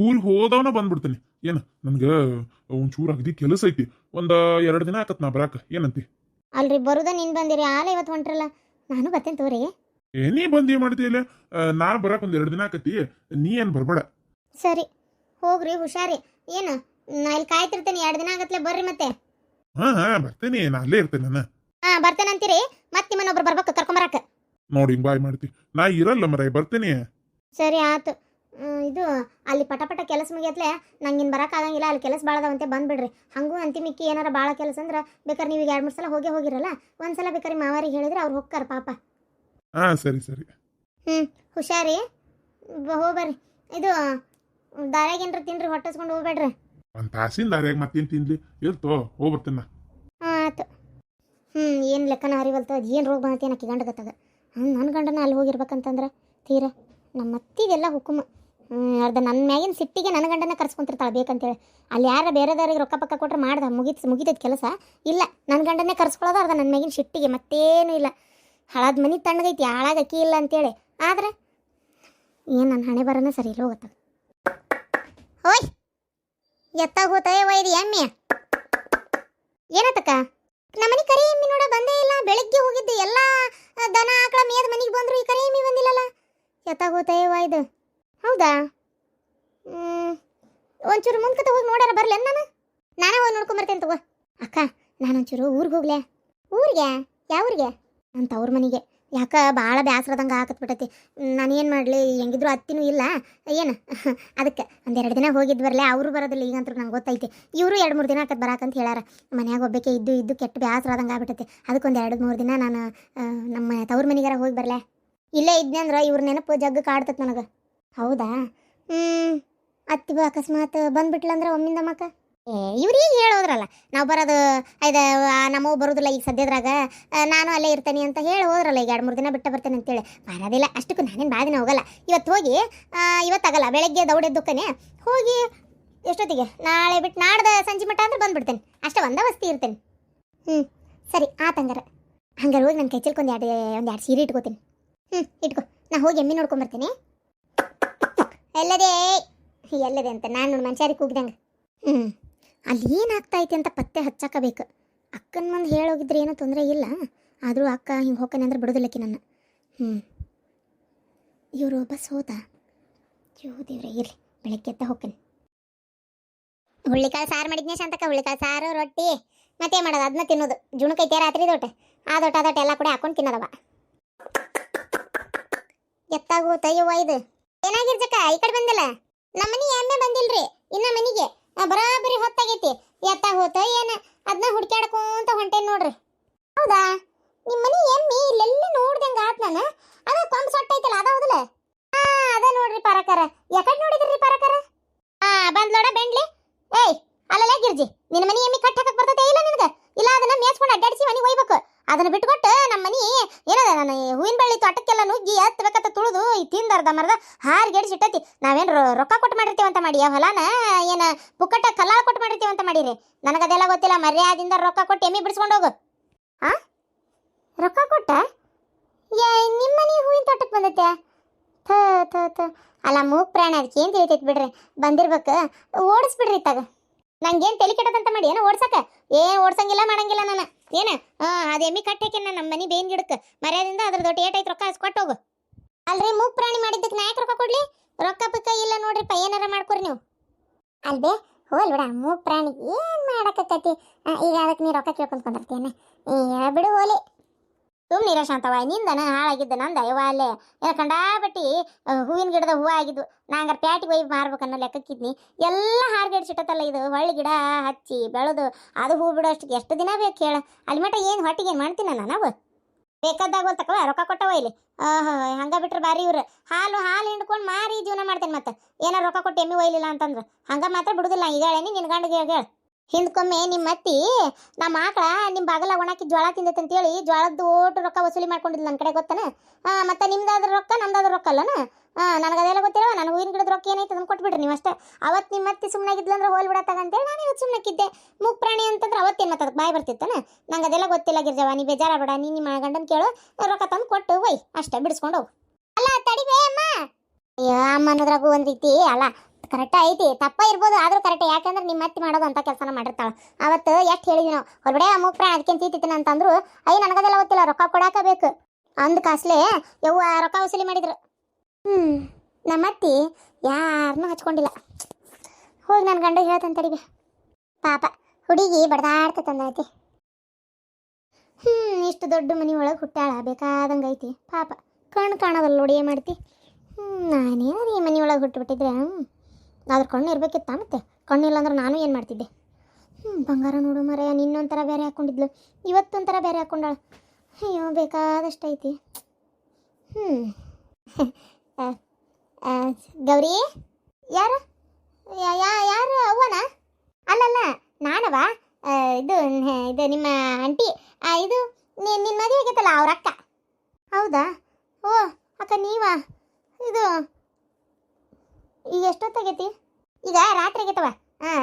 ಊರಿಗೆ ಹೋದವನ ಬಂದ್ಬಿಡ್ತೇನೆ. ಏನ ನನ್ಗೆ ಒಂಚೂರು ಅಗದಿ ಕೆಲಸ ಐತಿ. ಒಂದ 2 ದಿನ ಆಕತ್ ನಾ ಬರಾಕ. ಏನಂತಿ? ಅಲ್ರಿ ಬರುದ ನೀನ್ ಬಂದಿರಿ ಆಲ ಇವತ್ತು ಹೊಂಟ್ರಲ್ಲ, ನಾನು ಬರ್ತೇನೆ ತೋರಿ. ನೀ ಬಂದ್ ಏನ್ ಮಾಡ್ತೀಯಲ್ಲ? ನಾ ಬರಾಕ್ ಒಂದ್ 2 ದಿನ ಆಕತಿ. ನೀ ಏನ್ ಬರ್ಬೇಡ. ಸರಿ ಹೋಗ್ರಿ ಹುಷಾರಿ. ಏನು ನಾ ಇಲ್ಲಿ ಕಾಯ್ತಿರ್ತೇನೆ, 2 ದಿನ ಆಗತ್ಲೆ ಬರ್ರಿ ಮತ್ತೆ. ಹಾ ಬರ್ತೇನೆ, ನಾ ಅಲ್ಲೇ ಇರ್ತೇನೆ ನಾನು. ಬರ್ತೇನೆ ಅಂತೀರಿ, ಮತ್ತೆ ನಿಮ್ಮನ್ನೊಬ್ರು ಬರ್ಬೇಕು ಕರ್ಕೊಂಬರಾಕ. ನೋಡಿ ಹಿಂಗ್ ಬಾಯ್ ಮಾಡ್ತಿ. ನಾ ಇರಲ್ಲ ಮರ, ಬರ್ತೇನೆ. ಸರಿ ಆತು. ಇದು ಅಲ್ಲಿ ಪಟ ಕೆಲಸ ಮುಗಿಯತ್ಲೆ ನಂಗಿನ್ ಬರಕ್ ಆಗಂಗಿಲ್ಲ, ಅಲ್ಲಿ ಕೆಲಸ ಭಾಳ ಅದಾವಂತೆ ಬಂದ್ಬಿಡ್ರಿ. ಹಂಗೂ ಅಂತಿಮಿಕ್ಕಿ ಏನಾರ ಭಾಳ ಕೆಲಸ ಅಂದ್ರೆ ಬೇಕಾದ್ರೆ ನೀವು 2-3 ಸಲ ಹೋಗಿರಲ್ಲ, ಒಂದ್ಸಲ ಬೇಕಾದ್ರೆ ಮಾವಾರಿಗೆ ಹೇಳಿದ್ರೆ ಅವ್ರು ಹೋಗ್ತಾರ ಪಾಪ. ಹಾ ಸರಿ ಸರಿ. ಹುಷಾರಿ. ಹೋಗ್ಬರ್ರಿ. ಇದು ದಾರ್ಯಾಗೇನ್ರ ತಿನ್ರಿ, ಹೊಟ್ಟಸ್ಕೊಂಡು ಹೋಗ್ಬೇಡ್ರಿ. ಒಂದ್ ತಾಸಿನ ದಾರ್ಯಾಗ ಮತ್ತೇನ್ ತಿನ್ಲಿ, ಇರ್ತೋ ಹೋಗ್ಬರ್ತೇನ. ಆತು. ಏನು ಲೆಕ್ಕನ ಹರಿವಲ್ತ, ಅದು ಏನು ರೋಗ ಬಂದತಿ ಅನ್ನಕ್ಕೆ ಗಂಡಗತ್ತದ. ನನ್ನ ಗಂಡನ ಅಲ್ಲಿ ಹೋಗಿರ್ಬೇಕಂತಂದ್ರೆ ತೀರ ನಮ್ಮ ಅತ್ತಿದೆಲ್ಲ ಹುಕುಮ. ಅರ್ಧ ನನ್ನ ಮ್ಯಾಗಿನ ಸಿಟ್ಟಿಗೆ ನನ್ನ ಗಂಡನ ಕರ್ಸ್ಕೊಂತಿರ್ತಾಳೆ ಬೇಕಂತೇಳಿ. ಅಲ್ಲಿ ಯಾರ ಬೇರೆದವ್ರಿಗೆ ರೊಕ್ಕ ಪಕ್ಕ ಕೊಟ್ರೆ ಮಾಡ್ದೆ ಮುಗಿತೈತೆ ಕೆಲಸ. ಇಲ್ಲ, ನನ್ನ ಗಂಡನ್ನೇ ಕರ್ಸ್ಕೊಳ್ಳೋದು ಅರ್ಧ ನನ್ನ ಮ್ಯಾಗಿನ ಸಿಟ್ಟಿಗೆ, ಮತ್ತೇನೂ ಇಲ್ಲ. ಹಳದ ಮನೆ ತಣ್ಣಗೈತಿ, ಹಾಳಾಗ ಅಕ್ಕಿ ಇಲ್ಲ ಅಂತೇಳಿ. ಆದ್ರೆ ಏನು ನನ್ನ ಹಣೆ ಬರೋನೇ ಸರಿ ಇಲ್ಲ, ಹೋಗತ್ತ. ಓಯ್ ಎತ್ತಾಗ ಹೋತಾಯ ಒಯ್ದು ಎಮ್ಮೆ ಏನತ್ತಕ್ಕ? ನಮ್ಮನೆ ಕರಿ ಎಮ್ಮಿ ನೋಡ ಬಂದೇ ಇಲ್ಲ. ಬೆಳಗ್ಗೆ ಹೋಗಿದ್ದೆ, ಎಲ್ಲ ದನ ಆಕಳ ಮೇದ ಮನೆಗೆ ಬಂದ್ರು, ಈ ಕರಿ ಎಮ್ಮಿ ಬಂದಿಲ್ಲಲ್ಲ. ಎತ್ತಾಗ ಹೋತಾಯ ಒಯ್ದು. ಹೌದಾ? ಒಂಚೂರು ಮುಂದ್ಕತ ಹೋಗಿ ನೋಡ್ಯಾರ ಬರ್ಲಿ ನಾನು ಹೋಗಿ ನೋಡ್ಕೊಂಬರ್ತೇನೆ ತಗೋ. ಅಕ್ಕ ನಾನೊಂಚೂರು ಊರಿಗೆ ಹೋಗ್ಲೆ. ಊರಿಗೆ? ಯಾವ ಊರಿಗೆ? ಅಂತ ಅವ್ರ ಮನೆಗೆ. ಯಾಕೆ ಭಾಳ ಬೇಸರದಂಗೆ ಹಾಕತ್ಬಿಟ್ಟೈತಿ. ನಾನು ಏನು ಮಾಡಲಿ, ಹೆಂಗಿದ್ರು ಅತ್ತಿನೂ ಇಲ್ಲ ಏನು ಅದಕ್ಕೆ ಒಂದು 2 ದಿನ ಹೋಗಿದ್ದು ಬರಲೇ. ಅವರು ಬರೋದಿಲ್ಲ ಈಗಂತೂ ನಂಗೆ ಗೊತ್ತೈತಿ. ಇವರು 2-3 ದಿನ ಆಕತ್ ಬರಾಕಂತ ಹೇಳ್ಯಾರ. ಮನ್ಯಾಗ ಒಬ್ಬಕ್ಕೆ ಇದ್ದು ಕೆಟ್ಟ ಬೇಸರದಂಗೆ ಆಗ್ಬಿಟ್ಟೈತಿ. ಅದಕ್ಕೊಂದು 2-3 ದಿನ ನಾನು ನಮ್ಮ ತವ್ರ ಮನೆಗಾರ ಹೋಗಿ ಬರಲೇ. ಇಲ್ಲೇ ಇದ್ನಂದ್ರೆ ಇವ್ರ ನೆನಪು ಜಗ್ಗ ಕಾಡ್ತೈತೆ ನನಗೆ. ಹೌದಾ? ಅತ್ತಿ ಅಕಸ್ಮಾತ್ ಬಂದ್ಬಿಟ್ಲಂದ್ರೆ ಒಮ್ಮಿಂದ ಮಕ್ಕ ಇವ್ರಿಗೆ ಹೇಳೋದ್ರಲ್ಲ, ನಾವು ಬರೋದು ಇದು ನಮ್ಮವು ಬರೋದಿಲ್ಲ ಈಗ ಸದ್ಯದ್ರಾಗ, ನಾನು ಅಲ್ಲೇ ಇರ್ತೇನೆ ಅಂತ ಹೇಳಿ ಹೋದ್ರಲ್ಲ. ಈಗ 2-3 ದಿನ ಬಿಟ್ಟು ಬರ್ತೇನೆ ಅಂತೇಳಿ. ಬರೋದಿಲ್ಲ ಅಷ್ಟಕ್ಕೂ ನಾನೇನು ಭಾಳ ದಿನ ಹೋಗಲ್ಲ. ಇವತ್ತು ಹೋಗಿ ಇವತ್ತಾಗಲ್ಲ, ಬೆಳಗ್ಗೆ ದೌಡೆದ್ದುಕ್ಕನೆ ಹೋಗಿ ಎಷ್ಟೊತ್ತಿಗೆ ನಾಳೆ ಬಿಟ್ಟು ನಾಡ್ದು ಸಂಜೆ ಮಟ್ಟ ಅಂದ್ರೆ ಬಂದ್ಬಿಡ್ತೇನೆ. ಅಷ್ಟೇ, ಒಂದೇ ವಸ್ತಿ ಇರ್ತೇನೆ. ಸರಿ ಆತಂಗಾರ. ಹಂಗಾರೆ ಹೋಗಿ ನನ್ನ ಕೈಚಲ್ಕೊಂದು ಎರಡು ಸೀರೆ ಇಟ್ಕೋತೀನಿ. ಇಟ್ಕೊ, ನಾ ಹೋಗಿ ಎಮ್ಮಿ ನೋಡ್ಕೊಂಬರ್ತೀನಿ. ಎಲ್ಲದೆ ಅಂತ ನಾನು ನೋಡಿ ಮನುಷ್ಯರಿಗೆ ಕೂಗ್ದಂಗೆ. ಅಲ್ಲಿ ಏನಾಗ್ತಾಯಿತಿ ಅಂತ ಪತ್ತೆ ಹಚ್ಚಾಕಬೇಕು. ಅಕ್ಕನ ಮಂದಿ ಹೇಳೋಗಿದ್ರೆ ಏನೂ ತೊಂದರೆ ಇಲ್ಲ. ಆದರೂ ಅಕ್ಕ ಹಿಂಗೆ ಹೋಗ್ತಾನೆ ಅಂದ್ರೆ ಬಿಡೋದಿಲ್ಲಕ್ಕಿ ನನ್ನ. ಇವರು ಬಸ್ ಹೋದ. ದೇವ್ರೆ ಇರಲಿ, ಬೆಳಗ್ಗೆ ಎತ್ತ ಹೋಗ್ತಾನೆ. ಹುಳ್ಳಿಕಾಳು ಸಾರು ಮಾಡಿದ್ನೇ ಶಾಂತಕ್ಕ. ಹುಳ್ಳಿಕಾಳು ಸಾರು ರೊಟ್ಟಿ ಮತ್ತೆ ಮಾಡೋದು, ಅದನ್ನ ತಿನ್ನೋದು. ಜುಣಕೈತೆ ರಾತ್ರಿ ದೊಡ್ಡ ಆ ದೊಡ್ಡ ಎಲ್ಲ ಕೂಡ ಹಾಕೊಂಡು ತಿನ್ನೋದವ. ಎತ್ತಾಗೋ ತಯ್ಯವ್ವ ಇದು ಏನಾಗಿರ್ಜಕ್ಕ ಈ ಕಡೆ ಬಂದಿಲ್ಲ? ನಮ್ಮನಿ ಎಮ್ಮೆ ಬಂದಿಲ್ರಿ ಇನ್ನ ಮನಿಗೆ. ಬರಾಬರಿ ಹೊತ್ತಾಗೈತಿ. ಎತ್ತಾಗ ಹೋತ ಏನ ಅದನ್ನ ಹುಡ್ಕ್ಯಾಡ್ಕೊಂತ ಹೊಂಟೇನ್ ನೋಡ್ರಿ. ಹೌದಾ? ನಿಮ್ಮ ಮನಿ ಎಮ್ಮಿ ಇಲ್ಲೆಲ್ಲ ನೋಡ್ದಂಗ ಆತ್ ನಾನು. ಅದ ಕೊಂಬ ಸೊಟ್ಟ ಐತಲ್ಲ, ಅದ ಹೌದಲ್ಲ? ಅದ ನೋಡ್ರಿ ಪರಕರ. ಯಾಕಡೆ ನೋಡಿದ್ರಿ ಪರಕರ? ಬಂದ್ಲೋಡ ಬೆಂಡ್ಲಿ. ಏಯ್ ಅಲ್ಲಲ್ಲ ಗಿರ್ಜಿ, ನಿನ್ನ ಮನಿ ಎಮ್ಮಿ ಕಟ್ ಹಾಕಕ್ ಬರ್ತೈತೆ ಇಲ್ಲ ನಿನಗ? ಇಲ್ಲ ಅದನ್ನ ಮೇಚ್ಕೊಂಡು ಅಡ್ಡಾಡಿಸಿ ಮನಿಗೆ ಒಯ್ಬೇಕು. ಅದನ್ನ ಬಿಟ್ಕೊಟ್ಟು ನಮ್ಮ ಮನಿ ಏನದ ನಾನು ಹೂವಿನ ಬಳ್ಳಿ ತೋಟಕ್ಕೆಲ್ಲ ನುಗ್ಗಿ ಹತ್ಬೇಕತ್ತ ತುಳಿದು ತಿಂದರ್ದ ಮರದ ಹಾರ್ಗೆಡ್ಸಿಟ್ಟೈತಿ. ನಾವೇನು ರೊಕ್ಕ ಕೊಟ್ಟು ಮಾಡಿರ್ತೀವಂತ ಮಾಡಿ ಆ ಹೊಲಾನ ಏನು ಪುಕ್ಕಟ್ಟ ಕಲ್ಲಾಳ ಕೊಟ್ಟು ಮಾಡಿರ್ತೀವಂತ ಮಾಡಿರಿ? ನನಗದೆಲ್ಲ ಗೊತ್ತಿಲ್ಲ. ಮರ್ಯಾದಿಂದ ರೊಕ್ಕ ಕೊಟ್ಟು ಎಮ್ಮಿ ಬಿಡಿಸ್ಕೊಂಡು ಹೋಗು. ರೊಕ್ಕ ಕೊಟ್ಟ ನಿಮ್ಮ ಮನಿ ಹೂವಿನ ತೋಟಕ್ಕೆ ಬಂದೈತೆ? ಅಲ್ಲ ಮೂಗ್ ಪ್ರಾಣ, ಅದಕ್ಕೆ ಏನು ತಿಳಿತೈತಿ ಬಿಡ್ರಿ. ಬಂದಿರ್ಬೇಕು, ಓಡಿಸ್ಬಿಡ್ರಿ ತಗ. ನಂಗೇನು ತಲೆ ಕೆಟ್ಟದಂತ ಮಾಡಿ ಏನೋ ಓಡ್ಸಕ? ಓಡ್ಸಂಗಿಲ್ಲ ಮಾಡಂಗಿಲ್ಲ ನಾನು. ಏನು ಅದು ಎಮ್ಮಿ ಕಟ್ಟೇಕೆ ನಮ್ಮ ಮನೆ ಬೇನ್ ಗಿಡಕ್ಕೆ ಮರ್ಯಾದಿಂದ ಅದ್ರ ದೊಡ್ಡ ಏಟೈತೆ ರೊಕ್ಕ ಕೊಟ್ಟೋಗು. ಅಲ್ರಿ ಮೂಗ್ ಪ್ರಾಣಿ ಮಾಡಿದ್ದಕ್ಕೆ ನಾ ಯಾಕೆ ರೊಕ್ಕ ಕೊಡ್ಲಿ? ರೊಕ್ಕ ಪಕ್ಕ ಇಲ್ಲ ನೋಡ್ರಿಪ್ಪ, ಏನಾರ ಮಾಡ್ಕೊರಿ ನೀವು. ಅಲ್ಬೇ ಹೋಲ್ ಬಿಡ, ಮೂಗ್ ಪ್ರಾಣಿ ಏನು ಮಾಡಕತ್ತೈತಿ ಈಗ? ಅದಕ್ಕೆ ನೀ ರೊಕ್ಕ ಕೇಳ್ಕೊಂಡ್ಕೊಂಡಿರ್ತೇನೆ. ಬಿಡು ಹೋಲಿ. ಸುಮ್ಮನಿರ ಶಾಂತವ, ನಿಂದನ ಹಾಳಾಗಿದ್ದ ನಂದ ಯವ್ವ. ಅಲ್ಲೇ ಕಂಡಾಬಟ್ಟಿ ಹೂವಿನ ಗಿಡದ ಹೂವು ಆಗಿದ್ವು. ನಂಗಾರ ಪ್ಯಾಟಿಗೆ ಒಯ್ದು ಮಾರ್ಬೇಕನ್ನೋ ಲೆಕ್ಕಕ್ಕಿದ್ನಿ. ಎಲ್ಲ ಹಾರ್ಗೆಡ್ಸಿಟ್ಟತ್ತಲ್ಲ ಇದು. ಹೊಳ್ಳಿ ಗಿಡ ಹಚ್ಚಿ ಬೆಳೆದು ಅದು ಹೂ ಬಿಡೋ ಅಷ್ಟಕ್ಕೆ ಎಷ್ಟು ದಿನ ಬೇಕು ಹೇಳ? ಅಲ್ಲಿ ಮಟ್ಟ ಏನು ಹೊಟ್ಟಿಗೆ ಏನು ಮಾಡ್ತೀನಲ್ಲ ನಾವು? ಬೇಕಾದಾಗ ತಕವ ರೊಕ್ಕ ಕೊಟ್ಟವ ಇಲ್ಲಿ. ಹಂಗ ಬಿಟ್ರೆ ಬಾರಿ ಇವ್ರು. ಹಾಲು ಹಿಂಡ್ಕೊಂಡು ಮಾರಿ ಜೀವನ ಮಾಡ್ತೇನೆ. ಮತ್ತೆ ಏನಾರು ರೊಕ್ಕ ಕೊಟ್ಟು ಎಮ್ಮಿ ಒಯ್ಲಿಲ್ಲ ಅಂತಂದ್ರೆ ಹಂಗ ಮಾತ್ರ ಬಿಡುದಿಲ್ಲ. ಈಗ ಹೇಳೇನಿ ನಿನ್ನ ಗಂಡಿಗೆ ಹೇಳ. ಹಿಂದ್ಕೊಮ್ಮೆ ನಿಮ್ಮ ಅತ್ತಿ ನಮ್ಮ ಆಕಳ ನಿಮ್ಮ ಬಾಗಲ ಒಣಾಕಿ ಜ್ವಾಳ ತಿಂದೈತೆ ಅಂತೇಳಿ ಜ್ವಾಳದ್ದು ಓಟು ರೊಕ್ಕ ವಸೂಲಿ ಮಾಡ್ಕೊಂಡಿದ್ದು ನನ್ನ ಕಡೆ ಗೊತ್ತಾನ? ಮತ್ತೆ ನಿಮ್ದಾದ್ರ ರೊಕ್ಕ ನಮ್ದಾದ್ರ ರೊಕ್ಕ ಅಲ್ಲನ? ನನಗದೆಲ್ಲ ಗೊತ್ತಿರೋ. ನಾನು ಹೂವಿನ ಗಿಡದ ರೊಕ್ಕ ಏನೈತೆ ಅದನ್ನು ಕೊಟ್ಬಿಡ್ರಿ ನೀವು ಅಷ್ಟೇ. ಅವತ್ತು ನಿಮ್ಮ ಅತ್ತಿ ಸುಮ್ಮನಾಗಿದ್ಲಂದ್ರೆ ಹೋಲ್ ಬಿಡತ್ತಾಗಂತೇಳಿ ನಾನು ಇವತ್ತು ಸುಮ್ಮನಾಕಿದ್ದೆ. ಮೂಗ್ ಪ್ರಾಣಿ ಅಂತಂದ್ರೆ ಅವತ್ತೇನು ಮತ್ತೆ ಅದಕ್ಕೆ ಬಾಯಿ ಬರ್ತಿತ್ತಾನೆ? ನಂಗೆ ಅದೆಲ್ಲ ಗೊತ್ತಿಲ್ಲ ಗಿರ್ಜವ. ನೀ ಬೇಜಾರಾಗಬೇಡ. ನಿಮ್ಮ ಗಂಡನ ಕೇಳು, ರೊಕ್ಕ ತಂದು ಕೊಟ್ಟು ಒಯ್ ಅಷ್ಟೇ, ಬಿಡಿಸ್ಕೊಂಡು ಹೋಗು. ಅಲ್ಲ ತಡಿಬೇ ಅಮ್ಮ. ಅಯ್ಯೋ ಅಮ್ಮ ಅನ್ನೋದ್ರಾಗು ಒಂದು ರೀತಿ ಅಲ್ಲ. ಕರೆಕ್ಟ್ ಐತಿ, ತಪ್ಪ ಇರ್ಬೋದು ಆದ್ರೂ ಕರೆಕ್ಟ್. ಯಾಕಂದ್ರೆ ನಿಮ್ಮ ಅತ್ತಿ ಮಾಡೋದು ಅಂತ ಕೆಲಸನ ಮಾಡಿರ್ತಾಳ. ಅವತ್ತು ಎಷ್ಟು ಹೇಳಿದ್ವಿ ನಾವು, ಹೊರಗಡೆ ಮೂಗ್ ಪ್ರಾಣ ಅದಕ್ಕೆ ತೀತಿನ ಅಂತಂದ್ರು, ಅಯ್ಯ ನನಗದೆಲ್ಲ ಗೊತ್ತಿಲ್ಲ, ರೊಕ್ಕ ಕೊಡಾಕ ಬೇಕು ಅಂದ್ ಕಾಸ್ಲೆ ಯವ್ವ ರೊಕ್ಕ ವಸೂಲಿ ಮಾಡಿದ್ರು. ನಮ್ಮ ಅತ್ತಿ ಯಾರನ್ನೂ ಹಚ್ಕೊಂಡಿಲ್ಲ. ಹೋಗಿ ನನ್ನ ಗಂಡ ಹೇಳ್ತಾನೆ ತಡಿಗೆ. ಪಾಪ ಹುಡುಗಿ ಬಡ್ದಾಡ್ತೈತಿ. ಇಷ್ಟು ದೊಡ್ಡ ಮನಿ ಒಳಗೆ ಹುಟ್ಟಾಳ, ಬೇಕಾದಂಗೆ ಐತಿ ಪಾಪ. ಕಣ್ಣು ಕಾಣೋದಲ್ಲ ನೋಡಿ, ಏನು ಮಾಡ್ತಿ. ನಾನೇನಾರು ಈ ಮನಿ ಒಳಗೆ ಹುಟ್ಟುಬಿಟ್ಟಿದ್ರೆ ಅದ್ರ ಕಣ್ಣು ಇರ್ಬೇಕಿತ್ತ. ಮತ್ತೆ ಕಣ್ಣಿಲ್ಲ ಅಂದ್ರೆ ನಾನು ಏನು ಮಾಡ್ತಿದ್ದೆ. ಬಂಗಾರ ನೋಡು ಮರ, ನಿನ್ನೊಂಥರ ಬೇರೆ ಹಾಕ್ಕೊಂಡಿದ್ಲು, ಇವತ್ತೊಂಥರ ಬೇರೆ ಹಾಕ್ಕೊಂಡಾಳ. ಅಯ್ಯೋ ಬೇಕಾದಷ್ಟು ಐತಿ. ಗೌರಿ ಯಾರು? ಯಾರು ಅವ್ವನ? ಅಲ್ಲಲ್ಲ ನಾನವ. ಇದು ಇದು ನಿಮ್ಮ ಆಂಟಿ. ಇದು ನಿನ್ನ ಮದುವೆ ಆಗೈತಲ್ಲ ಅವ್ರ ಅಕ್ಕ. ಹೌದಾ? ಓ ಅಕ್ಕ ನೀವಾ? ಇದು ಈಗ ಎಷ್ಟೊತ್ತಾಗೈತಿ? ಈಗ ರಾತ್ರಿ ಆಗೈತವ.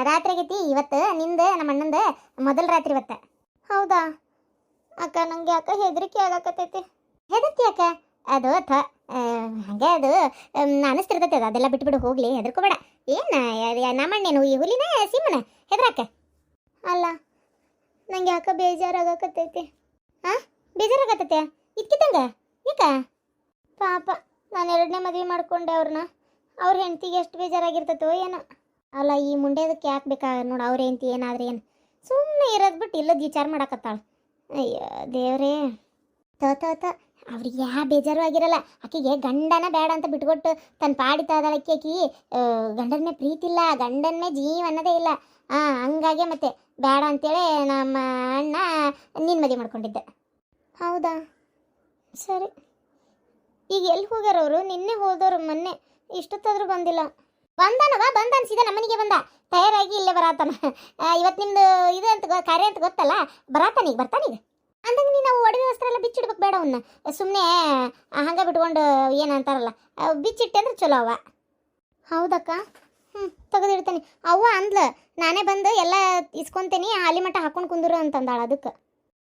ರಾತ್ರಿ ಆಗೈತಿ ಇವತ್ತು. ನಿಂದು ನಮ್ಮ ಅಣ್ಣಂದು ಮೊದಲ ರಾತ್ರಿ ಇವತ್ತು. ಹೌದಾ ಅಕ್ಕ? ನಂಗೆ ಯಾಕೆ ಹೆದರಿಕೆ ಆಗಕತ್ತೈತಿ. ಹೆದರ್ತಿ ಅಕ್ಕ? ಅದು ಹಂಗೆ ಅದು ಅನಿಸ್ತಿರ್ತೈತೆ. ಅದೆಲ್ಲ ಬಿಟ್ಬಿಡು, ಹೋಗ್ಲಿ, ಹೆದರ್ಕೋಬೇಡ. ಏನು ನಮ್ಮಣ್ಣೇನು ಈ ಹುಲಿನ ಸಿಂಹನ ಹೆದರಕ್ಕ? ಅಲ್ಲ ನಂಗೆ ಯಾಕೆ ಬೇಜಾರಾಗಕತ್ತೈತಿ. ಬೇಜಾರಾಗತ್ತೈತೆ ಇದ್ಕಿದ್ದಂಗೆ? ಯಾಕ? ಪಾಪ ನಾನು 2ನೇ ಮದುವೆ ಮಾಡ್ಕೊಂಡೆ ಅವ್ರನ್ನ. ಅವ್ರ ಹೆಂಡ್ತಿಗೆ ಎಷ್ಟು ಬೇಜಾರಾಗಿರ್ತೈತೋ ಏನೋ. ಅಲ್ಲ ಈ ಮುಂಡೆದಕ್ಕೆ ಯಾಕೆ ಬೇಕಾ ನೋಡು, ಅವ್ರ ಹೆಂಡ್ತಿ ಏನಾದ್ರೆ ಏನು ಸುಮ್ಮನೆ ಇರೋದು ಬಿಟ್ಟು ಇಲ್ಲದ ವಿಚಾರ ಮಾಡಕತ್ತಾಳ. ಅಯ್ಯೋ ದೇವ್ರೇ. ಅವ್ರಿಗೆ ಯಾ ಬೇಜಾರು ಆಗಿರಲ್ಲ. ಆಕೆಗೆ ಗಂಡನ ಬೇಡ ಅಂತ ಬಿಟ್ಕೊಟ್ಟು ತನ್ನ ಪಾಡಿತಾ ಅದಳಕ್ಕೆ. ಆಕಿ ಗಂಡನ್ನೇ ಪ್ರೀತಿ ಇಲ್ಲ, ಗಂಡನ್ನೇ ಜೀವ ಅನ್ನೋದೇ ಇಲ್ಲ. ಹಂಗಾಗಿ ಮತ್ತೆ ಬೇಡ ಅಂತೇಳಿ ನಮ್ಮ ಅಣ್ಣ ನಿನ್ನ ಮದುವೆ ಮಾಡ್ಕೊಂಡಿದ್ದೆ. ಹೌದಾ? ಸರಿ. ಈಗ ಎಲ್ಲಿ ಹೋಗ್ಯಾರ ಅವರು? ನಿನ್ನೆ ಹೋದವ್ರು, ಮೊನ್ನೆ ಇಷ್ಟೊತ್ತಾದರೂ ಬಂದಿಲ್ಲ. ಬಂದ ಅನ್ಸಿದ ನಮ್ಮನಿಗೆ ಬಂದ, ತಯಾರಾಗಿ ಇಲ್ಲೇ ಬರತ್ತಾನ. ಇವತ್ತು ನಿಮ್ದು ಇದು ಅಂತ ಕಾರ್ಯ ಅಂತ ಗೊತ್ತಲ್ಲ, ಬರ್ತಾನೀಗ ಅಂದಂಗೆ ನೀನು ನಾವು ಒಡವೆ ವಸ್ತ್ರ ಎಲ್ಲ ಬಿಚ್ಚಿಡ್ಬೇಕು ಬೇಡ. ಅವನ್ನ ಸುಮ್ಮನೆ ಹಂಗೆ ಬಿಟ್ಕೊಂಡು ಏನಂತಾರಲ್ಲ, ಬಿಚ್ಚಿಟ್ಟೆ ಅಂದ್ರೆ ಚಲೋ ಅವ. ಹೌದಕ್ಕ? ತೆಗೆದಿಡ್ತೇನೆ. ಅವ್ವ ಅಂದ್ಲು ನಾನೇ ಬಂದು ಎಲ್ಲ ಇಸ್ಕೊತೀನಿ, ಹಾಲಿ ಮಟ್ಟ ಹಾಕೊಂಡು ಕುಂದ್ರು ಅಂತಂದಾಳ. ಅದಕ್ಕೆ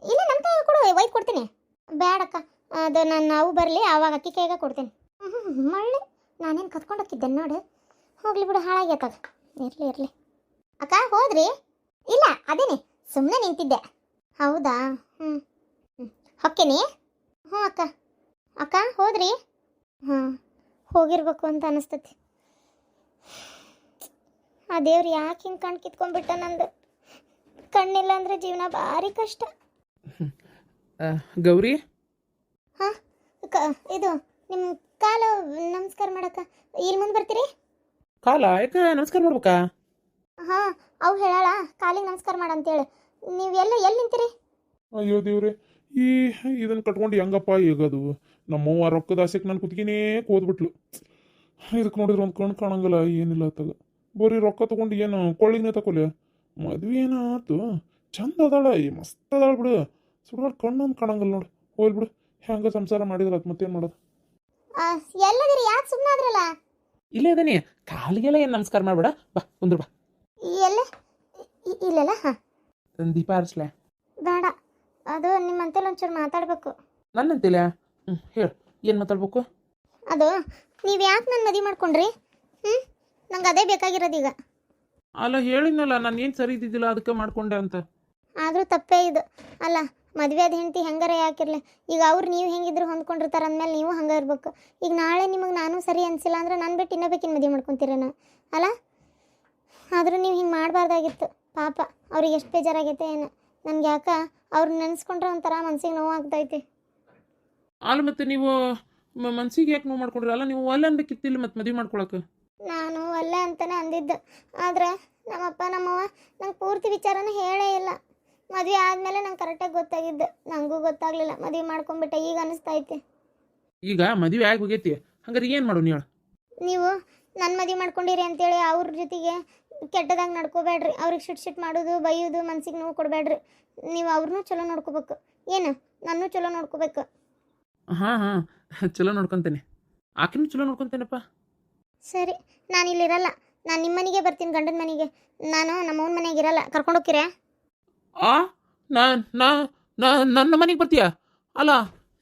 ಇಲ್ಲ ನಮ್ಮ ಕೈಗೆ ಕೊಡು, ಒಯ್ದು ಕೊಡ್ತೀನಿ. ಬೇಡಕ್ಕ, ಅದು ನಾವು ಬರಲಿ ಆವಾಗ ಅಕ್ಕಿ ಕೈಗೆ ಕೊಡ್ತೀನಿ. ಮಳ್ಳಿ ನಾನೇನು ಕತ್ಕೊಂಡು ಹೋಗಿದ್ದೆ ನೋಡು. ಹೋಗ್ಲಿ ಬಿಡು, ಹಾಳಾಗ್ಯತದ. ಇರಲಿ ಅಕ್ಕ. ಹೋದ್ರಿ? ಇಲ್ಲ ಅದೇನೆ ಸುಮ್ಮನೆ ನಿಂತಿದ್ದೆ. ಹೌದಾ? ಹೊಕ್ಕೇನಿ. ಅಕ್ಕ ಹೋದ್ರಿ? ಹೋಗಿರ್ಬೇಕು ಅಂತ ಅನಿಸ್ತತಿ. ಆ ದೇವ್ರು ಯಾಕೆ ಹಿಂಗೆ ಕಣ್ಣು ಕಿತ್ಕೊಂಡ್ಬಿಟ್ಟ ನಂದು. ಕಣ್ಣಿಲ್ಲ ಅಂದರೆ ಜೀವನ ಭಾರಿ ಕಷ್ಟ. ಗೌರಿ, ಇದು ನಿಮ್ಮ ಕಾಲು ನಮಸ್ಕಾರ ಮಾಡಕ್ಕ ಇಲ್ಲಿ ಮುಂದೆ ಬರ್ತೀರಿ? ಕಾಲ ಯಾಕೆ ನಮಸ್ಕಾರ ಮಾಡ್ಬೇಕಾ? ಅವು ಹೇಳಾಳ ಕಾಲಿಗೆ ನಮಸ್ಕಾರ ಮಾಡಂತೇಳಿ. ನೀವು ಎಲ್ಲಿ ನಿಂತೀರಿ? ಅಯ್ಯೋ ದೇವ್ರೆ, ಇದನ್ನು ಕಟ್ಕೊಂಡು ಹೆಂಗಪ್ಪ ಈಗದು. ನಮ್ಮವ್ವ ರೊಕ್ಕದ ಆಸೆಗೆ ನಾನು ಕುತ್ಕಿನೇ ಕೋದ್ಬಿಟ್ಲು. ಇದಕ್ಕೆ ನೋಡಿದ್ರೆ ಒಂದು ಕಣ್ಣು ಕಾಣಂಗಿಲ್ಲ, ಏನಿಲ್ಲ ತಗ. ಬರೀ ರೊಕ್ಕ ತೊಗೊಂಡು ಏನು ಕೊಳ್ಳಿನೇ ತಗೊಲೆ. ಮದುವೆ ಏನಾಯ್ತು, ಚಂದ ಅದಾಳ, ಮಸ್ತ್ ಅದಾಳ ಬಿಡು. ಸುಡ್ಬಾರ್ದು ಕಣ್ಣೊಂದು ಕಾಣಂಗಿಲ್ಲ ನೋಡು. ಹೋಗ್ಲಿ ಬಿಡು, ಹೆಂಗೆ ಸಂಸಾರ ಮಾಡಿದ್ರ ಅದು ಮತ್ತೇನು ಮಾಡೋದು. ಎಲ್ಲದಿರಿ? ಯಾಕೆ ಸುಮ್ಮನೆ ಆದ್ರಲ್ಲ? ಇಲ್ಲೇ ಅದನಿ, ಕಾಲಿಗೆಲ್ಲ ಏನು ನಮಸ್ಕಾರ ಮಾಡ್ಬೇಡ, ಬಾ ಕುಂದ್ರು ಬಾ. ಎಲ್ಲ ಇಲ್ಲಲ್ಲ? ದೀಪ ಹರಿಸ್ಲೆ? ಬೇಡ, ಅದು ನಿಮ್ಮಂತೆಲ್ಲ ಒಂಚೂರು ಮಾತಾಡಬೇಕು. ನನ್ನಂತಿಲ್ಲ? ಹೇಳು, ಏನು ಮಾತಾಡ್ಬೇಕು? ಅದು ನೀವು ಯಾಕೆ ನನ್ನ ಮದುವೆ ಮಾಡ್ಕೊಂಡ್ರಿ? ನಂಗೆ ಅದೇ ಬೇಕಾಗಿರೋದೀಗ. ಅಲ್ಲ ಹೇಳಿದ್ನಲ್ಲ, ನಾನು ಏನು ಸರಿ ಇದ್ದಿದ್ದಿಲ್ಲ ಅದಕ್ಕೆ ಮಾಡ್ಕೊಂಡೆ ಅಂತ. ಆದರೂ ತಪ್ಪೇ ಇದು. ಅಲ್ಲ ಮದುವೆ ಆದ ಹೆಂಡತಿ ಹೆಂಗಾರ ಯಾಕಿರಲಿ, ಈಗ ಅವ್ರು ನೀವು ಹೆಂಗಿದ್ರು ಹೊಂದ್ಕೊಂಡಿರ್ತಾರೆ ಅಂದಮೇಲೆ ನೀವು ಹಂಗೆ ಇರ್ಬೇಕು. ಈಗ ನಾಳೆ ನಿಮಗೆ ನಾನು ಸರಿ ಅನಿಸಿಲ್ಲ ಅಂದ್ರೆ ನಾನು ಬಿಟ್ಟು ಇನ್ನೊಬೇಕಿನ ಮದುವೆ ಮಾಡ್ಕೊತೀರೇನ? ಅಲ್ಲ ಆದರೂ ನೀವು ಹಿಂಗೆ ಮಾಡಬಾರ್ದಾಗಿತ್ತು. ಪಾಪ ಅವ್ರಿಗೆ ಎಷ್ಟು ಬೇಜಾರಾಗೈತೆ ಏನು. ನನಗೆ ಯಾಕೆ ಅವ್ರು ನೆನೆಸ್ಕೊಂಡ್ರೆ ಒಂಥರ ಮನ್ಸಿಗೆ ನೋವಾಗ್ತೈತಿ. ಅಲ್ಲ ಮತ್ತೆ ನೀವು ಮನ್ಸಿಗೆ ಯಾಕೆ ನೋವು ಮಾಡ್ಕೊಂಡ್ರಿ? ಅಲ್ಲ ನೀವು ಒಲ್ಲೆ ಅನ್ಬೇಕಿತ್ತಿಲ್ಲ ಮತ್ತೆ ಮದುವೆ ಮಾಡ್ಕೊಳಕ್ಕೆ. ನಾನು ಒಲ್ಲೆ ಅಂತಲೇ ಅಂದಿದ್ದು, ಆದರೆ ನಮ್ಮಪ್ಪ ನಮ್ಮವ್ವ ನಂಗೆ ಪೂರ್ತಿ ವಿಚಾರನೇ ಹೇಳೇ ಇಲ್ಲ. ಮದುವೆ ಆದಮೇಲೆ ನಂಗೆ ಕರೆಕ್ಟಾಗಿ ಗೊತ್ತಾಗಿದ್ದು, ನನಗೂ ಗೊತ್ತಾಗಲಿಲ್ಲ. ಮದುವೆ ಮಾಡ್ಕೊಂಡ್ಬಿಟ್ಟೆ, ಈಗ ಅನಿಸ್ತೈತಿ. ಈಗ ಮದುವೆ ಆಗಿ ಹೋಗೈತಿ, ಹಂಗಾರೆ ಏನು ಮಾಡೋಣ ಹೇಳು? ನೀವು ನನ್ನ ಮದುವೆ ಮಾಡ್ಕೊಂಡಿರಿ ಅಂತೇಳಿ ಅವ್ರ ಜೊತೆಗೆ ಕೆಟ್ಟದಾಗಿ ನಡ್ಕೋಬೇಡ್ರಿ. ಅವ್ರಿಗೆ ಶಿಟ್ ಮಾಡೋದು, ಬೈಯೋದು, ಮನ್ಸಿಗೆ ನೋವು ಕೊಡಬೇಡ್ರಿ. ನೀವು ಅವ್ರನ್ನೂ ಚಲೋ ನೋಡ್ಕೋಬೇಕು. ಏನು ನನ್ನೂ ಚಲೋ ನೋಡ್ಕೋಬೇಕು. ಹಾಂ ಚಲೋ ನೋಡ್ಕೊತೇನೆ, ಆಕಿನೂ ಚಲೋ ನೋಡ್ಕೊತೇನಪ್ಪ. ಸರಿ, ನಾನು ಇಲ್ಲಿರಲ್ಲ. ನಾನು ನಿಮ್ಮ ಮನೆಗೆ ಬರ್ತೀನಿ, ಗಂಡನ ಮನೆಗೆ. ನಾನು ನಮ್ಮವ್ನ ಮನೆಗೆ ಇರಲ್ಲ. ಕರ್ಕೊಂಡು ಹೋಗ್ತೀರಾ? ನನ್ನ ಮನೆಗೆ ಬರ್ತೀಯ? ಅಲ್ಲ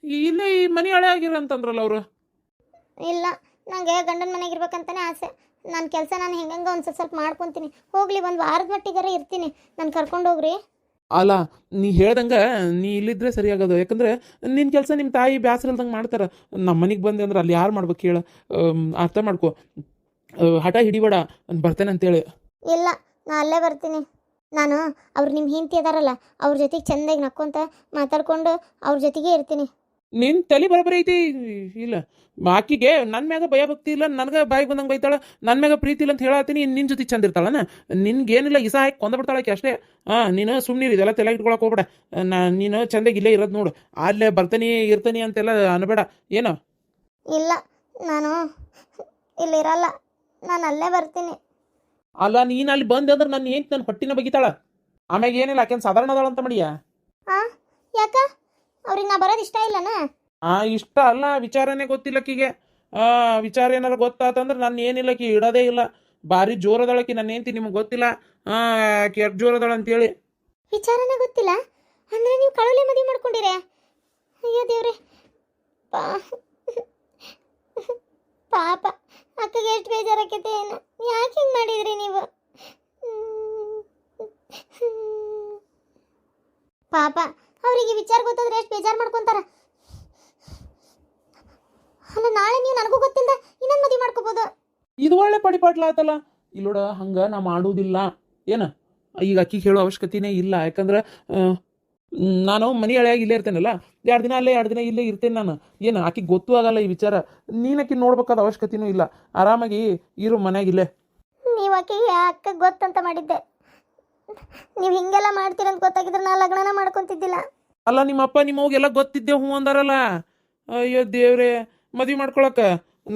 ಇಲ್ಲೇ ಈ ಮನೆ ಹಳೆ ಆಗಿರ ಅಂತಂದ್ರಲ್ಲ ಅವರು. ಇಲ್ಲ, ನನಗೆ ಗಂಡನ ಮನೆಗೆ ಇರ್ಬೇಕಂತಾನೆ ಆಸೆ. ನನ್ನ ಕೆಲಸ ನಾನು ಹೆಂಗಂಗ ಒಂದು ಸ್ವಲ್ಪ ಮಾಡ್ಕೊತೀನಿ. ಹೋಗ್ಲಿ, ಒಂದು ವಾರದ ಮಟ್ಟಿಗಾರ ಇರ್ತೀನಿ. ನಾನು ಕರ್ಕೊಂಡು ಹೋಗ್ರಿ. ಅಲ್ಲ, ನೀ ಹೇಳ್ದಂಗೆ ನೀ ಇಲ್ಲಿದ್ರೆ ಸರಿಯಾಗೋದು. ಯಾಕಂದ್ರೆ ನಿನ್ನ ಕೆಲಸ ನಿಮ್ಮ ತಾಯಿ ಬ್ಯಾಸರ ಇಲ್ದಂಗೆ ಮಾಡ್ತಾರೆ. ನಮ್ಮ ಮನೆಗೆ ಬಂದೆ ಅಂದ್ರೆ ಅಲ್ಲಿ ಯಾರು ಮಾಡ್ಬೇಕು ಹೇಳು? ಅರ್ಥ ಮಾಡ್ಕೊ. ಹಠ ಹಿಡಿಬೇಡ, ನಾನು ಬರ್ತೇನೆ ಅಂತೇಳಿ. ಇಲ್ಲ, ನಾ ಅಲ್ಲೇ ಬರ್ತೀನಿ. ನಾನು ಅವ್ರು ನಿಮ್ಮ ಹೆಂಡತಿ ಅದಾರಲ್ಲ, ಅವ್ರ ಜೊತೆಗೆ ಚೆಂದಾಗಿ ನಕ್ಕೊಂತ ಮಾತಾಡ್ಕೊಂಡು ಅವ್ರ ಜೊತೆಗೆ ಇರ್ತೀನಿ. ನಿನ್ನ ತಲೆ ಬರೋಬ್ಬರಿ ಐತಿ ಇಲ್ಲ? ಆಕಿಗೆ ನನ್ನ ಮ್ಯಾಗ ಭಯ ಭಕ್ತಿ ಇಲ್ಲ, ನನಗೆ ಬಾಯಿಗೆ ಬಂದಂಗೆ ಬೈತಾಳೆ, ನನ್ನ ಮ್ಯಾಗ ಪ್ರೀತಿ ಇಲ್ಲ ಅಂತ ಹೇಳತ್ತೀನಿ. ನಿನ್ನ ಜೊತೆ ಚಂದ ಇರ್ತಾಳನ? ನಿನ್ಗೇನಿಲ್ಲ, ಇಸ ಹಾಕಿ ಕೊಂದ ಬಿಡ್ತಾಳಕ್ಕೆ ಅಷ್ಟೇ. ನೀನು ಸುಮ್ಮನೆ ಇದೆಲ್ಲ ತಲೆ ಇಟ್ಕೊಳಕ್ಕೆ ಹೋಗ್ಬೇಡ. ನೀನು ಚಂದಾಗಿ ಇಲ್ಲೇ ಇರೋದು ನೋಡು. ಅಲ್ಲೇ ಬರ್ತಾನೆ ಇರ್ತಾನೆ ಅಂತೆಲ್ಲ ಅನ್ಬೇಡ. ಏನು? ಇಲ್ಲ, ನಾನು ಇಲ್ಲಿರಲ್ಲ, ನಾನು ಅಲ್ಲೇ ಬರ್ತೀನಿ. ಅಲ್ಲ, ನೀನು ಅಲ್ಲಿ ಬಂದೆ ಅಂದ್ರೆ ನನ್ನ ಏನು ನನ್ನ ಹೊಟ್ಟಿನ ಬಗಿತಾಳ. ಆಮ್ಯಾಗ ಏನಿಲ್ಲ, ಆಕೆನ್ ಸಾಧಾರಣ ಅದಾಳ ಅಂತ ಮಾಡಿಯಾ? ಯಾಕ ಅವ್ರಿಗೆ ನಾ ಬರೋದು ಇಷ್ಟ ಇಲ್ಲನ? ಇಷ್ಟ ಅಲ್ಲ, ವಿಚಾರನೇ ಗೊತ್ತಿಲ್ಲ ಆಕಿಗೆ. ವಿಚಾರ ಏನಾರ ಗೊತ್ತಾತಂದ್ರೆ ನಾನು ಏನಿಲ್ಲ, ಆಕಿ ಇಡೋದೇ ಇಲ್ಲ. ಭಾರಿ ಜೋರದಳಕಿ ನನ್ನ ಹೆಂಡ್ತಿ, ನಿಮ್ಗೆ ಗೊತ್ತಿಲ್ಲ ಆಕಿ ಎಷ್ಟು ಜೋರದಳ ಅಂತೇಳಿ. ವಿಚಾರನೇ ಗೊತ್ತಿಲ್ಲ ಅಂದ್ರೆ ನೀವು ಕಳಲೆ ಮದುವೆ ಮಾಡ್ಕೊಂಡಿರೇ? ಅಯ್ಯೋ ದೇವ್ರೆ, ಪಾಪ ಅಕ್ಕಗೆ ಎಷ್ಟು ಬೇಜಾರಾಕೈತೆ ಏನು. ಯಾಕೆ ಹಿಂಗೆ ಮಾಡಿದ್ರಿ ನೀವು? ಪಾಪ ಅವರಿಗೆ ವಿಚಾರ ಗೊತ್ತಾದ್ರೆ ಎಷ್ಟು ಬೇಜಾರು ಮಾಡ್ಕೊಂತಾರ. ಅಲ್ಲ, ನಾಳೆ ನೀವು ನನಗೂ ಗೊತ್ತಿಲ್ಲ ಇನ್ನೊಂದು ಮದುವೆ ಮಾಡ್ಕೋಬೋದು. ಇದು ಒಳ್ಳೆ ಪಡಿಪಾಟ್ಲ ಆತಲ್ಲ. ಇಲ್ಲೋಡ, ಹಂಗೆ ನಾ ಮಾಡುವುದಿಲ್ಲ. ಏನು ಈಗ ಅಕ್ಕಿಗೆ ಹೇಳೋ ಅವಶ್ಯಕತೆನೇ ಇಲ್ಲ. ಯಾಕಂದ್ರೆ ನಾನು ಮನೆ ಹಳೆಯಾಗಿ ಇಲ್ಲೇ ಇರ್ತೇನಲ್ಲ, 2 ದಿನ ಅಲ್ಲೇ 2 ದಿನ ಇಲ್ಲೇ ಇರ್ತೇನೆ ನಾನು. ಏನು ಆಕಿಗೆ ಗೊತ್ತೂ ಆಗಲ್ಲ ಈ ವಿಚಾರ. ನೀನು ಆಕಿ ನೋಡ್ಬೇಕಾದ ಅವಶ್ಯಕತೆನೂ ಇಲ್ಲ. ಆರಾಮಾಗಿ ಇರು ಮನ್ಯಾಗ ಇಲ್ಲೇ. ನೀವು ಆಕೆಗೆ ಅಕ್ಕ ಗೊತ್ತಂತ ಮಾಡಿದ್ದೆ. ನೀವು ಹಿಂಗೆಲ್ಲ ಮಾಡ್ತೀರಂತ ಗೊತ್ತಾಗಿದ್ರೆ ನಾ ಲಗ್ನನ ಮಾಡ್ಕೊಂತಿದ್ದಿಲ್ಲ. ಅಲ್ಲ, ನಿಮ್ಮಪ್ಪ ನಿಮ್ಮ ಅವ್ಗೆಲ್ಲ ಗೊತ್ತಿದ್ದೆ ಹ್ಞೂ ಅಂದಾರಲ್ಲ. ಅಯ್ಯೋ ದೇವ್ರೆ, ಮದುವೆ ಮಾಡ್ಕೊಳಕ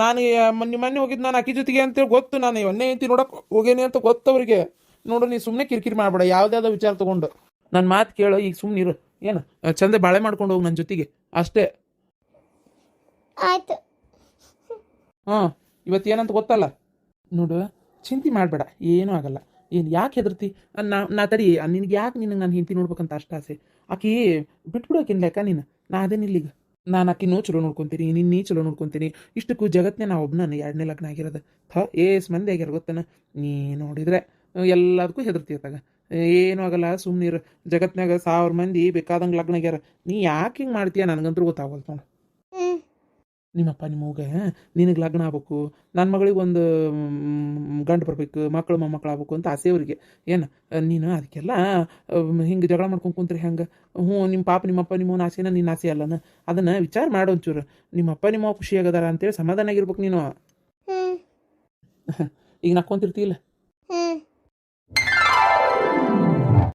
ನಾನು ಮೊನ್ನೆ ಹೋಗಿದ್ದು ನಾನು ಅಕ್ಕಿ ಜೊತೆಗೆ ಅಂತೇಳಿ ಗೊತ್ತು. ನಾನು ಎಣ್ಣೆ ಐತಿ ನೋಡಕ್ಕೆ ಹೋಗೇನಿ ಅಂತ ಗೊತ್ತು ಅವ್ರಿಗೆ. ನೋಡು, ನೀ ಸುಮ್ಮನೆ ಕಿರಿಕಿರಿ ಮಾಡಬೇಡ ಯಾವುದ್ಯಾವ್ದೋ ವಿಚಾರ ತೊಗೊಂಡು. ನನ್ನ ಮಾತು ಕೇಳು, ಈಗ ಸುಮ್ಮನೆ ಇರು. ಏನು ಚಂದ ಬಾಳೆ ಮಾಡ್ಕೊಂಡು ಹೋಗಿ ನನ್ನ ಜೊತೆಗೆ ಅಷ್ಟೇ. ಆಯ್ತು. ಇವತ್ತು ಏನಂತ ಗೊತ್ತಲ್ಲ ನೋಡು, ಚಿಂತೆ ಮಾಡಬೇಡ, ಏನೂ ಆಗಲ್ಲ. ಏನು ಯಾಕೆ ಹೆದರ್ತಿ? ನಾ ತಡಿ, ನಿನಗೆ ಯಾಕೆ ನಿನಗೆ ನಾನು ಹಿಂತಿ ನೋಡ್ಬೇಕಂತ ಅಷ್ಟು ಆಸೆ? ಆಕಿ ಬಿಟ್ಬಿಡೋಕಿನ್ ಲೆಕ್ಕ ನೀನು. ನಾ ಅದೇನಿಲ್ಲೀಗ. ನಾನು ಆಕಿನೂ ಚಲೋ ನೋಡ್ಕೊತೀನಿ, ನಿನ್ನ ನೀ ಚಲೋ ನೋಡ್ಕೊತೀನಿ. ಇಷ್ಟಕ್ಕೂ ಜಗತ್ತೇ ನಾ ಒಬ್ಬನ 2ನೇ ಲಗ್ನ ಆಗಿರೋದು. ಏಸ್ ಮಂದಿ ಆಗ್ಯಾರ ಗೊತ್ತೇನ? ನೀ ನೋಡಿದ್ರೆ ಎಲ್ಲದಕ್ಕೂ ಹೆದರ್ತಿರ್ತಾಗ. ಏನೂ ಆಗಲ್ಲ, ಸುಮ್ಮನಿರು. ಜಗತ್ನಾಗ 1000 ಮಂದಿ ಬೇಕಾದಂಗೆ ಲಗ್ನ ಆಗ್ಯಾರ. ನೀ ಯಾಕೆ ಹಿಂಗೆ ಮಾಡ್ತೀಯ ನನಗಂತೂ ಗೊತ್ತಾಗಲ್ಲ ನೋಡು. ನಿಮ್ಮಪ್ಪ ನಿಮ್ಮವ್ಗೆ ನಿನಗೆ ಲಗ್ನ ಆಗ್ಬೇಕು, ನನ್ನ ಮಗಳಿಗೆ ಒಂದು ಗಂಡು ಬರ್ಬೇಕು, ಮಕ್ಕಳು ಮೊಮ್ಮಕ್ಕಳು ಆಗ್ಬೇಕು ಅಂತ ಆಸೆ ಅವ್ರಿಗೆ. ಏನು ನೀನು ಅದಕ್ಕೆಲ್ಲ ಹಿಂಗೆ ಜಗಳ ಮಾಡ್ಕೊಂಡು ಕುಂತ್ರಿ ಹೆಂಗೆ? ನಿಮ್ಮ ಪಾಪ ನಿಮ್ಮಪ್ಪ ನಿಮ್ಮವನ ಆಸೆನ ನಿನ್ನ ಆಸೆ ಅಲ್ಲನ? ಅದನ್ನು ವಿಚಾರ ಮಾಡು ಒಂಚೂರು. ನಿಮ್ಮಪ್ಪ ನಿಮ್ಮವ್ವ ಖುಷಿಯಾಗದಾರ ಅಂತೇಳಿ ಸಮಾಧಾನ ಆಗಿರ್ಬೇಕು ನೀನು. ಈಗ ನಕ್ಕೊಂತಿರ್ತೀಲ್ಲ.